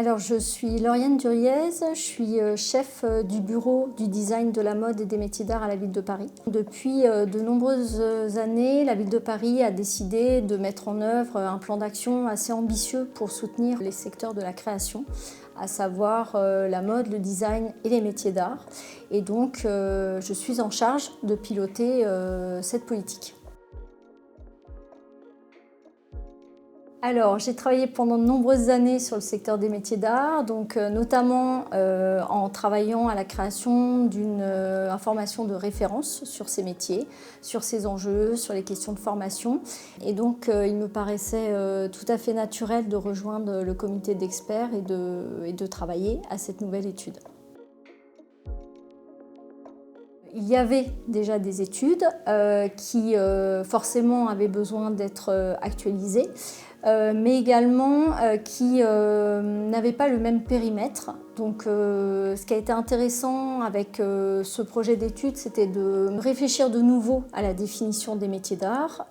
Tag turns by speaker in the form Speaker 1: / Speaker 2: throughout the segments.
Speaker 1: Alors, je suis Lauriane Duriez, je suis chef du bureau du design de la mode et des métiers d'art à la Ville de Paris. Depuis de nombreuses années, la Ville de Paris a décidé de mettre en œuvre un plan d'action assez ambitieux pour soutenir les secteurs de la création, à savoir la mode, le design et les métiers d'art. Et donc, je suis en charge de piloter cette politique. Alors, j'ai travaillé pendant de nombreuses années sur le secteur des métiers d'art, donc notamment en travaillant à la création d'une information de référence sur ces métiers, sur ces enjeux, sur les questions de formation. Et donc, il me paraissait tout à fait naturel de rejoindre le comité d'experts et de travailler à cette nouvelle étude. Il y avait déjà des études qui forcément avaient besoin d'être actualisées, mais également qui n'avaient pas le même périmètre. Donc ce qui a été intéressant avec ce projet d'étude, c'était de réfléchir de nouveau à la définition des métiers d'art,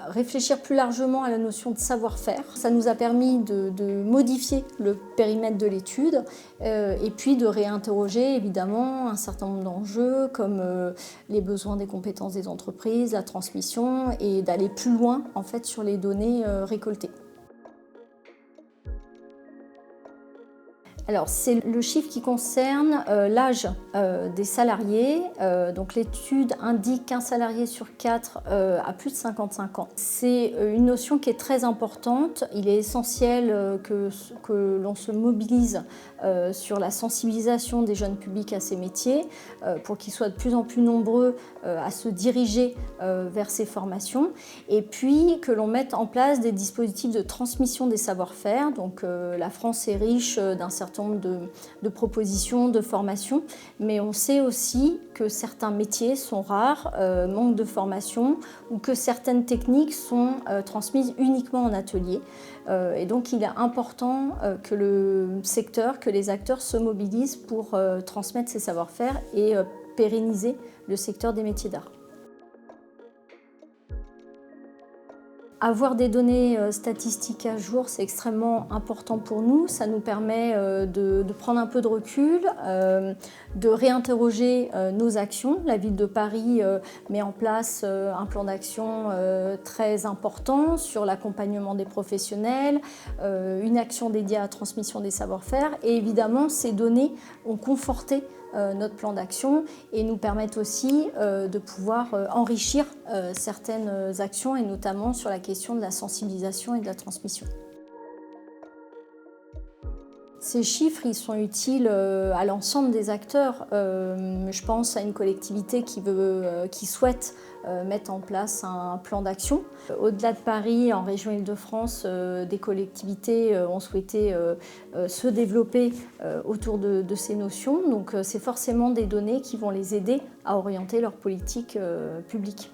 Speaker 1: réfléchir plus largement à la notion de savoir-faire. Ça nous a permis de modifier le périmètre de l'étude et puis de réinterroger évidemment un certain nombre d'enjeux comme les besoins des compétences des entreprises, la transmission et d'aller plus loin en fait sur les données récoltées. Alors, c'est le chiffre qui concerne l'âge des salariés. Donc, l'étude indique qu'un salarié sur 4 a plus de 55 ans. C'est une notion qui est très importante. Il est essentiel que l'on se mobilise sur la sensibilisation des jeunes publics à ces métiers pour qu'ils soient de plus en plus nombreux à se diriger vers ces formations et puis que l'on mette en place des dispositifs de transmission des savoir-faire. Donc, la France est riche d'un certain nombre de propositions, de formations, mais on sait aussi que certains métiers sont rares, manquent de formation ou que certaines techniques sont transmises uniquement en atelier. Et donc il est important que le secteur, que les acteurs se mobilisent pour transmettre ces savoir-faire et pérenniser le secteur des métiers d'art. Avoir des données statistiques à jour, c'est extrêmement important pour nous. Ça nous permet de prendre un peu de recul, de réinterroger nos actions. La Ville de Paris met en place un plan d'action très important sur l'accompagnement des professionnels, une action dédiée à la transmission des savoir-faire. Et évidemment, ces données ont conforté notre plan d'action et nous permettent aussi de pouvoir enrichir certaines actions et notamment sur la question de la sensibilisation et de la transmission. Ces chiffres, ils sont utiles à l'ensemble des acteurs. Je pense à une collectivité qui souhaite mettre en place un plan d'action. Au-delà de Paris, en région Île-de-France, des collectivités ont souhaité se développer autour de ces notions. Donc c'est forcément des données qui vont les aider à orienter leur politique publique.